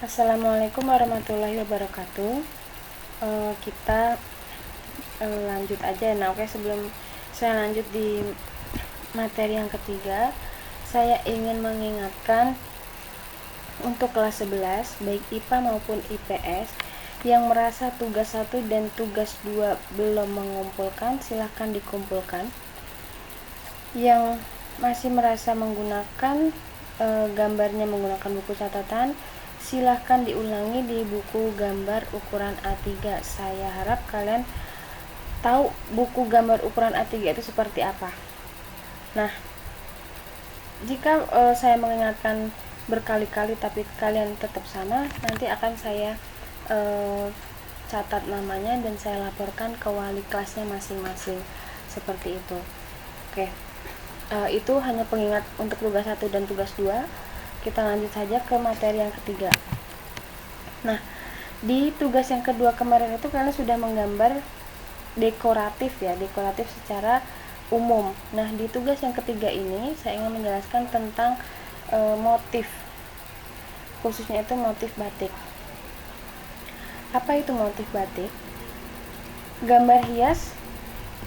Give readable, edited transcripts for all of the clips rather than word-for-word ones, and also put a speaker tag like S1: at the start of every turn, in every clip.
S1: Assalamualaikum warahmatullahi wabarakatuh. Kita lanjut aja. Nah, oke, sebelum saya lanjut di materi yang ketiga, saya ingin mengingatkan untuk kelas 11 baik IPA maupun IPS yang merasa tugas 1 dan tugas 2 belum mengumpulkan, silahkan dikumpulkan. Yang masih merasa menggunakan gambarnya menggunakan buku catatan, silahkan diulangi di buku gambar ukuran A3. Saya harap kalian tahu buku gambar ukuran A3 itu seperti apa. Nah, jika saya mengingatkan berkali-kali tapi kalian tetap sama, nanti akan saya catat namanya dan saya laporkan ke wali kelasnya masing-masing, seperti itu. Oke, itu hanya pengingat untuk tugas 1 dan tugas 2. Kita lanjut saja ke materi yang ketiga. Nah, di tugas yang kedua kemarin itu kalian sudah menggambar dekoratif ya, dekoratif secara umum. Nah, di tugas yang ketiga ini saya ingin menjelaskan tentang motif, khususnya itu motif batik. Apa itu motif batik? Gambar hias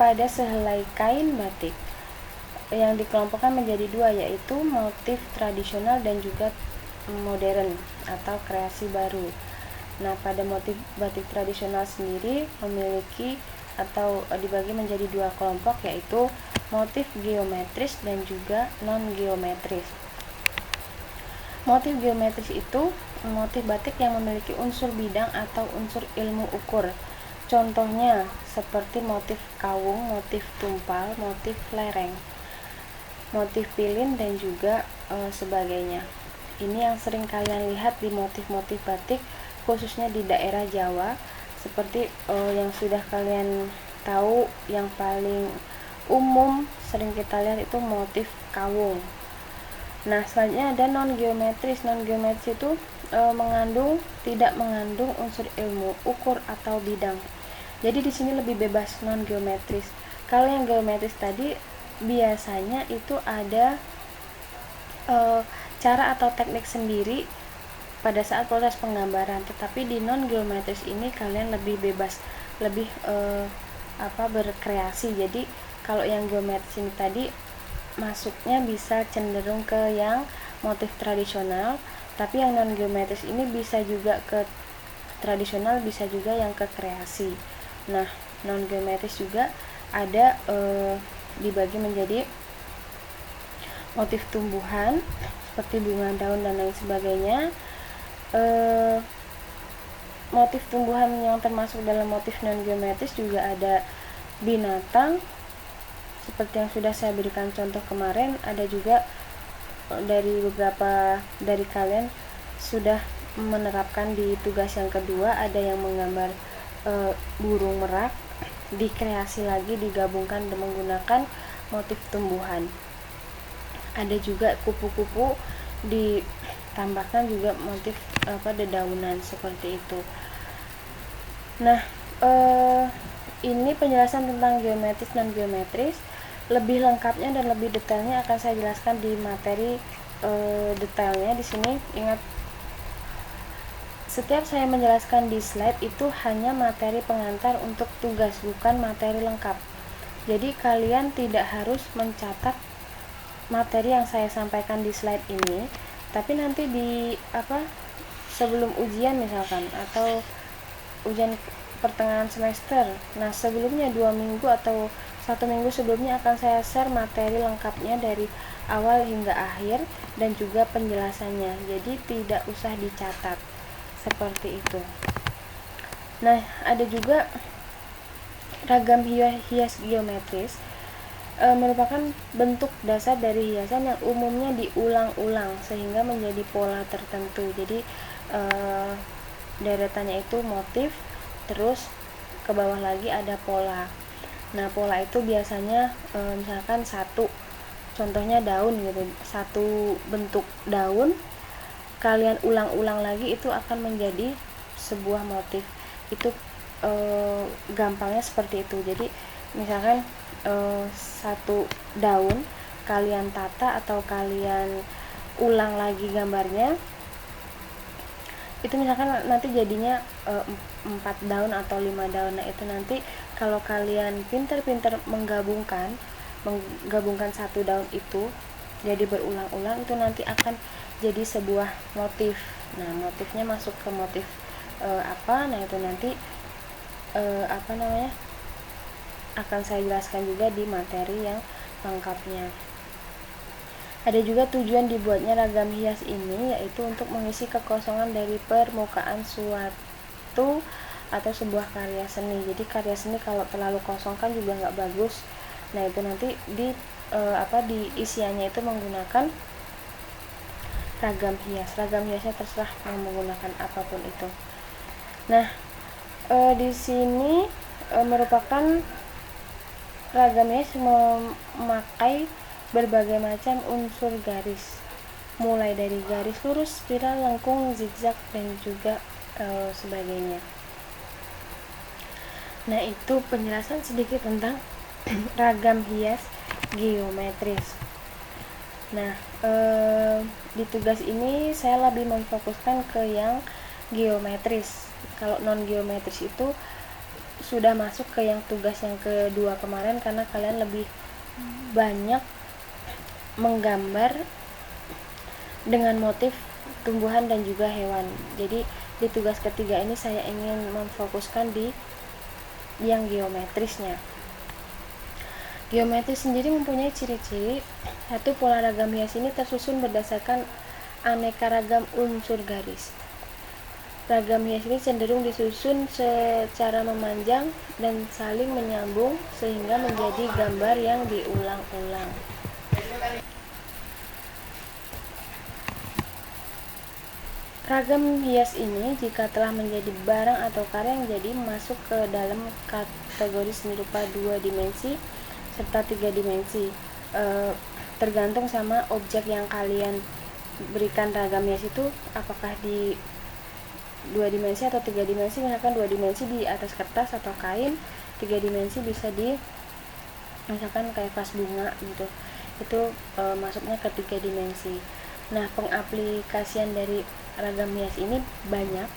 S1: pada sehelai kain batik yang dikelompokkan menjadi dua, yaitu motif tradisional dan juga modern atau kreasi baru. Nah, pada motif batik tradisional sendiri memiliki atau dibagi menjadi dua kelompok, yaitu motif geometris dan juga non-geometris. Motif geometris itu motif batik yang memiliki unsur bidang atau unsur ilmu ukur. Contohnya seperti motif kawung, motif tumpal, motif lereng, motif pilin dan juga sebagainya. Ini yang sering kalian lihat di motif-motif batik khususnya di daerah Jawa, seperti yang sudah kalian tahu, yang paling umum sering kita lihat itu motif kawung. Nah, selanjutnya ada non-geometris. Non-geometris itu tidak mengandung unsur ilmu ukur atau bidang. Jadi di sini lebih bebas non-geometris. Kalau yang geometris tadi biasanya itu ada cara atau teknik sendiri pada saat proses penggambaran, tetapi di non-geometris ini kalian lebih bebas, lebih berkreasi. Jadi kalau yang geometris ini tadi masuknya bisa cenderung ke yang motif tradisional, tapi yang non-geometris ini bisa juga ke tradisional, bisa juga yang ke kreasi. Nah, non-geometris juga ada dibagi menjadi motif tumbuhan seperti bunga, daun dan lain sebagainya. Motif tumbuhan yang termasuk dalam motif non-geometris juga ada binatang seperti yang sudah saya berikan contoh kemarin. Ada juga dari beberapa dari kalian sudah menerapkan di tugas yang kedua, ada yang menggambar burung merak, dikreasi lagi, digabungkan dan menggunakan motif tumbuhan. Ada juga kupu-kupu ditambahkan juga motif dedaunan, seperti itu. Nah, ini penjelasan tentang geometris dan geometris. Lebih lengkapnya dan lebih detailnya akan saya jelaskan di materi detailnya. Di sini ingat, setiap saya menjelaskan di slide itu hanya materi pengantar untuk tugas, bukan materi lengkap. Jadi kalian tidak harus mencatat materi yang saya sampaikan di slide ini, tapi nanti di sebelum ujian misalkan, atau ujian pertengahan semester, nah sebelumnya 2 minggu atau 1 minggu sebelumnya akan saya share materi lengkapnya dari awal hingga akhir dan juga penjelasannya, jadi tidak usah dicatat, seperti itu. Nah, ada juga ragam hias geometris, merupakan bentuk dasar dari hiasan yang umumnya diulang-ulang sehingga menjadi pola tertentu. Jadi deretannya itu motif, terus ke bawah lagi ada pola. Nah, pola itu biasanya misalkan satu, contohnya daun gitu, satu bentuk daun kalian ulang-ulang lagi, itu akan menjadi sebuah motif. Itu gampangnya seperti itu. Jadi misalkan satu daun kalian tata atau kalian ulang lagi gambarnya, itu misalkan nanti jadinya 4 daun atau 5 daun. Nah itu nanti kalau kalian pinter-pinter menggabungkan satu daun itu jadi berulang-ulang, itu nanti akan jadi sebuah motif. Nah motifnya masuk ke motif apa, nah itu nanti akan saya jelaskan juga di materi yang lengkapnya. Ada juga tujuan dibuatnya ragam hias ini, yaitu untuk mengisi kekosongan dari permukaan suatu atau sebuah karya seni. Jadi karya seni kalau terlalu kosong kan juga nggak bagus. Nah itu nanti di isiannya itu menggunakan ragam hias. Ragam hiasnya terserah mau menggunakan apapun itu. Nah di sini merupakan ragam hias memakai berbagai macam unsur garis, mulai dari garis lurus, spiral, lengkung, zigzag, dan juga sebagainya. Nah itu penjelasan sedikit tentang ragam hias geometris. Nah di tugas ini saya lebih memfokuskan ke yang geometris. Kalau non geometris itu sudah masuk ke yang tugas yang kedua kemarin, karena kalian lebih banyak menggambar dengan motif tumbuhan dan juga hewan. Jadi di tugas ketiga ini saya ingin memfokuskan di yang geometrisnya. Geometris sendiri mempunyai ciri-ciri. Satu, pola ragam hias ini tersusun berdasarkan aneka ragam unsur garis. Ragam hias ini cenderung disusun secara memanjang dan saling menyambung sehingga menjadi gambar yang diulang-ulang. Ragam hias ini jika telah menjadi barang atau karya yang jadi masuk ke dalam kategori seni rupa 2 dimensi serta 3 dimensi, tergantung sama objek yang kalian berikan ragam hias itu, apakah di 2 dimensi atau 3 dimensi. Misalkan 2 dimensi di atas kertas atau kain, 3 dimensi bisa di misalkan kayak vas bunga gitu, itu masuknya ke 3 dimensi. Nah pengaplikasian dari ragam hias ini banyak,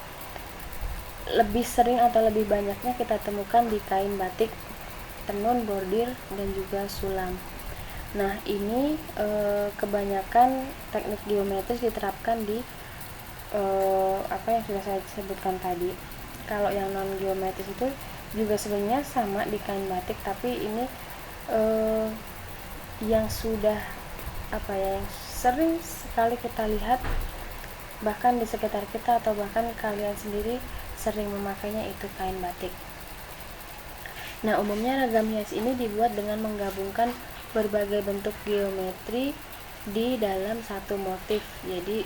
S1: lebih sering atau lebih banyaknya kita temukan di kain batik, tenun, bordir, dan juga sulam. Nah ini kebanyakan teknik geometris diterapkan di apa yang sudah saya sebutkan tadi. Kalau yang non geometris itu juga sebenarnya sama di kain batik, tapi ini yang sudah yang sering sekali kita lihat bahkan di sekitar kita, atau bahkan kalian sendiri sering memakainya, itu kain batik. Nah umumnya ragam hias ini dibuat dengan menggabungkan berbagai bentuk geometri di dalam satu motif. Jadi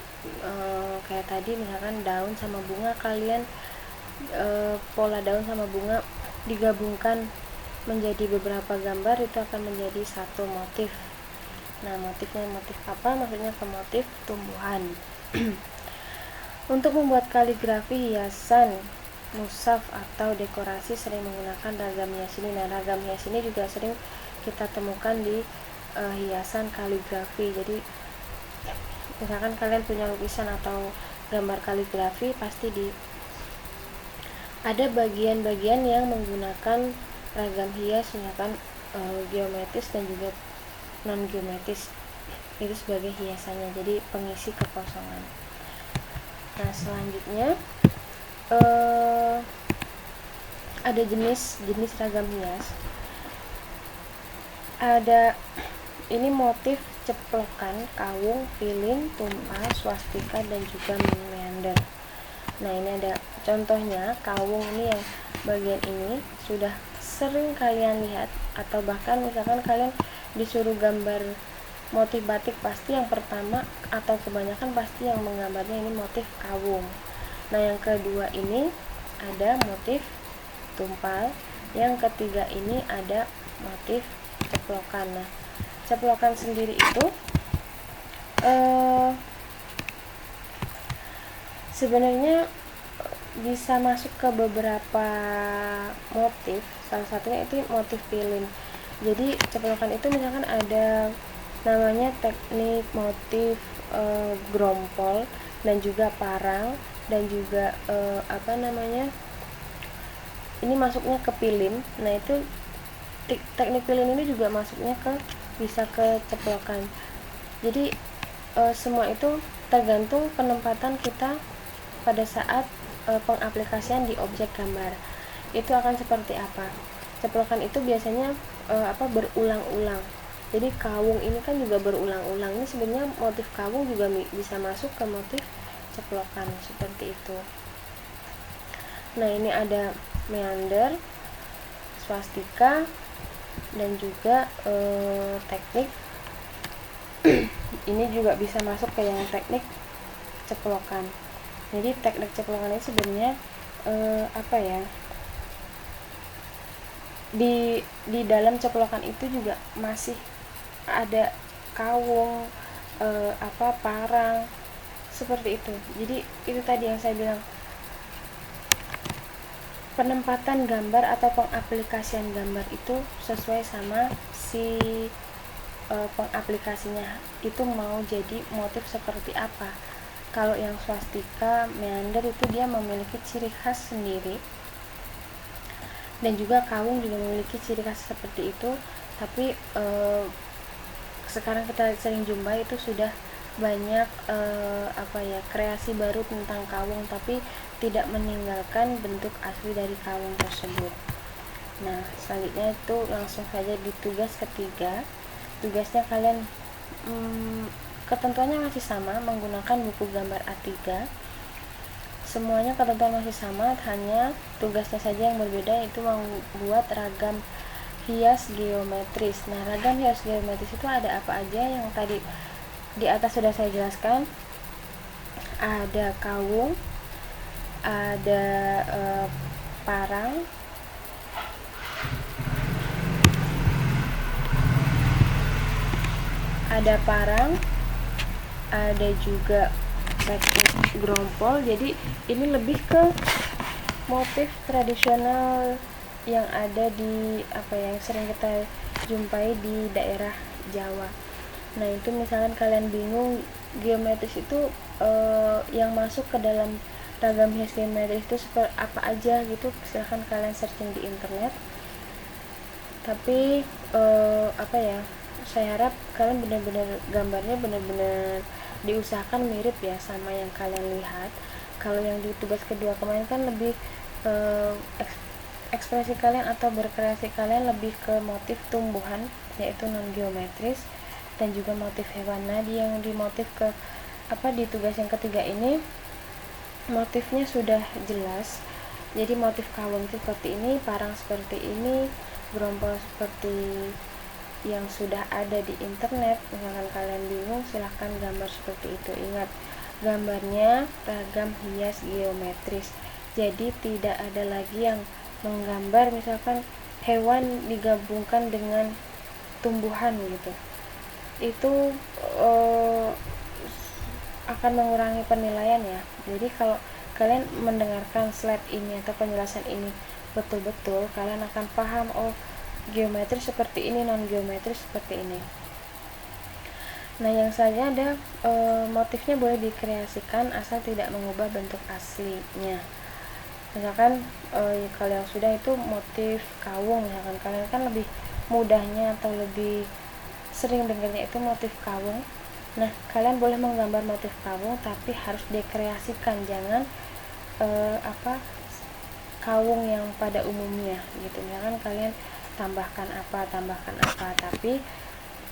S1: kayak tadi misalkan daun sama bunga, kalian pola daun sama bunga digabungkan menjadi beberapa gambar, itu akan menjadi satu motif. Nah motifnya motif apa? Maksudnya ke motif tumbuhan. Untuk membuat kaligrafi, hiasan, musaf, atau dekorasi sering menggunakan ragam hias ini. Nah ragam hias ini juga sering kita temukan di hiasan kaligrafi. Jadi misalkan kalian punya lukisan atau gambar kaligrafi, pasti ada bagian-bagian yang menggunakan ragam hias, misalkan geometris dan juga non geometris, itu sebagai hiasannya, jadi pengisi kekosongan. Nah selanjutnya ada jenis ragam hias. Ada ini motif ceplokan, kawung, piling, tumpal, swastika, dan juga meander. Nah ini ada contohnya. Kawung ini yang bagian ini sudah sering kalian lihat, atau bahkan misalkan kalian disuruh gambar motif batik, pasti yang pertama atau kebanyakan pasti yang menggambarnya ini motif kawung. Nah yang kedua ini ada motif tumpal, yang ketiga ini ada motif ceplokan. Nah ceplokan sendiri itu sebenarnya bisa masuk ke beberapa motif. Salah satunya itu motif pilin. Jadi ceplokan itu misalkan ada namanya teknik motif grompol dan juga parang. dan juga ini masuknya ke pilin. Nah itu teknik pilin ini juga masuknya bisa ke ceplokan. Jadi semua itu tergantung penempatan kita pada saat pengaplikasian di objek gambar itu akan seperti apa. Ceplokan itu biasanya berulang-ulang. Jadi kawung ini kan juga berulang-ulang. Ini sebenarnya motif kawung juga bisa masuk ke motif ceplokan seperti itu. Nah ini ada meander, swastika, dan juga teknik ini juga bisa masuk ke yang teknik ceplokan. Jadi teknik ceplokan ini sebenarnya di dalam ceplokan itu juga masih ada kawung, parang seperti itu. Jadi itu tadi yang saya bilang, penempatan gambar atau pengaplikasian gambar itu sesuai sama si pengaplikasinya itu mau jadi motif seperti apa. Kalau yang swastika, meander itu dia memiliki ciri khas sendiri, dan juga kawung juga memiliki ciri khas seperti itu. Tapi sekarang kita sering jumpa itu sudah banyak kreasi baru tentang kawung, tapi tidak meninggalkan bentuk asli dari kawung tersebut. Nah selanjutnya itu langsung saja di tugas ketiga. Tugasnya kalian ketentuannya masih sama, menggunakan buku gambar A3. Semuanya ketentuan masih sama, hanya tugasnya saja yang berbeda, itu membuat ragam hias geometris. Nah ragam hias geometris itu ada apa aja? Yang tadi di atas sudah saya jelaskan. Ada kawung, ada parang, ada juga teknik grompol. Jadi ini lebih ke motif tradisional yang ada di yang sering kita jumpai di daerah Jawa. Nah itu misalkan kalian bingung geometris itu yang masuk ke dalam ragam hias geometris itu seperti apa aja gitu, silahkan kalian searching di internet. Tapi saya harap kalian benar-benar gambarnya benar-benar diusahakan mirip ya sama yang kalian lihat. Kalau yang di tugas kedua kemarin kan lebih ekspresi kalian atau berkreasi kalian lebih ke motif tumbuhan, yaitu non geometris, dan juga motif hewan. Nah yang di motif di tugas yang ketiga ini motifnya sudah jelas. Jadi motif kawung seperti ini, parang seperti ini, grompol seperti yang sudah ada di internet. Misalkan kalian bingung, silahkan gambar seperti itu. Ingat, gambarnya ragam hias geometris, jadi tidak ada lagi yang menggambar misalkan hewan digabungkan dengan tumbuhan gitu. Itu akan mengurangi penilaian ya. Jadi kalau kalian mendengarkan slide ini atau penjelasan ini betul-betul, kalian akan paham, oh geometris seperti ini, non geometris seperti ini. Nah yang selanjutnya ada motifnya boleh dikreasikan asal tidak mengubah bentuk aslinya. Misalkan kalau yang sudah itu motif kawung, misalkan kalian kan lebih mudahnya atau lebih sering dengarnya itu motif kawung. Nah kalian boleh menggambar motif kawung, tapi harus dikreasikan, jangan kawung yang pada umumnya gitu. Misalkan kalian tambahkan apa, tapi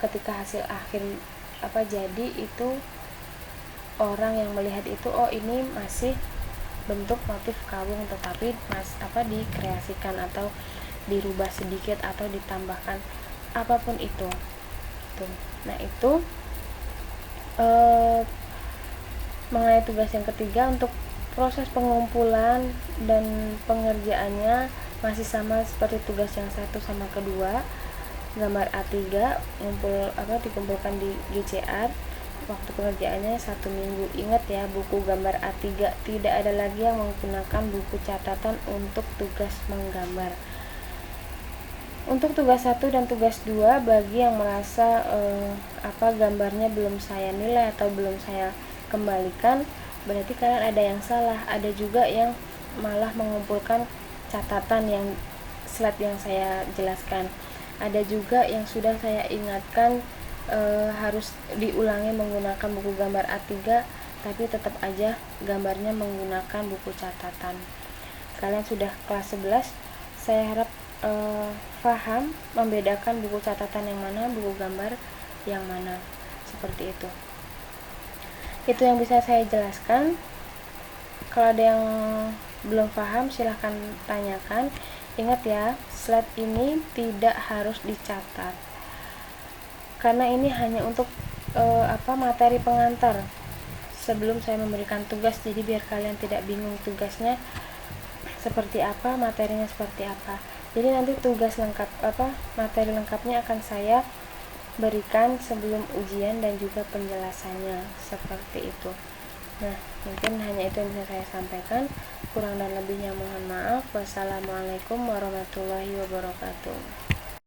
S1: ketika hasil akhir jadi itu orang yang melihat itu, oh ini masih bentuk motif kawung, tetapi dikreasikan atau dirubah sedikit atau ditambahkan apapun itu. Nah itu mengenai tugas yang ketiga. Untuk proses pengumpulan dan pengerjaannya masih sama seperti tugas yang satu sama kedua. Gambar A3 dikumpulkan di GCR. Waktu pengerjaannya 1 minggu. Ingat ya, buku gambar A3 tidak ada lagi yang menggunakan buku catatan untuk tugas menggambar. Untuk tugas 1 dan tugas 2, bagi yang merasa gambarnya belum saya nilai atau belum saya kembalikan, berarti kalian ada yang salah. Ada juga yang malah mengumpulkan catatan yang slide yang saya jelaskan. Ada juga yang sudah saya ingatkan harus diulangi menggunakan buku gambar A3, tapi tetap aja gambarnya menggunakan buku catatan. Kalian sudah kelas 11, saya harap paham membedakan buku catatan yang mana, buku gambar yang mana, seperti itu. Itu yang bisa saya jelaskan. Kalau ada yang belum paham silahkan tanyakan. Ingat ya, slide ini tidak harus dicatat karena ini hanya untuk materi pengantar sebelum saya memberikan tugas, jadi biar kalian tidak bingung tugasnya seperti apa, materinya seperti apa. Jadi nanti tugas lengkap materi lengkapnya akan saya berikan sebelum ujian dan juga penjelasannya, seperti itu. Nah, mungkin hanya itu yang bisa saya sampaikan. Kurang dan lebihnya mohon maaf. Wassalamualaikum warahmatullahi wabarakatuh.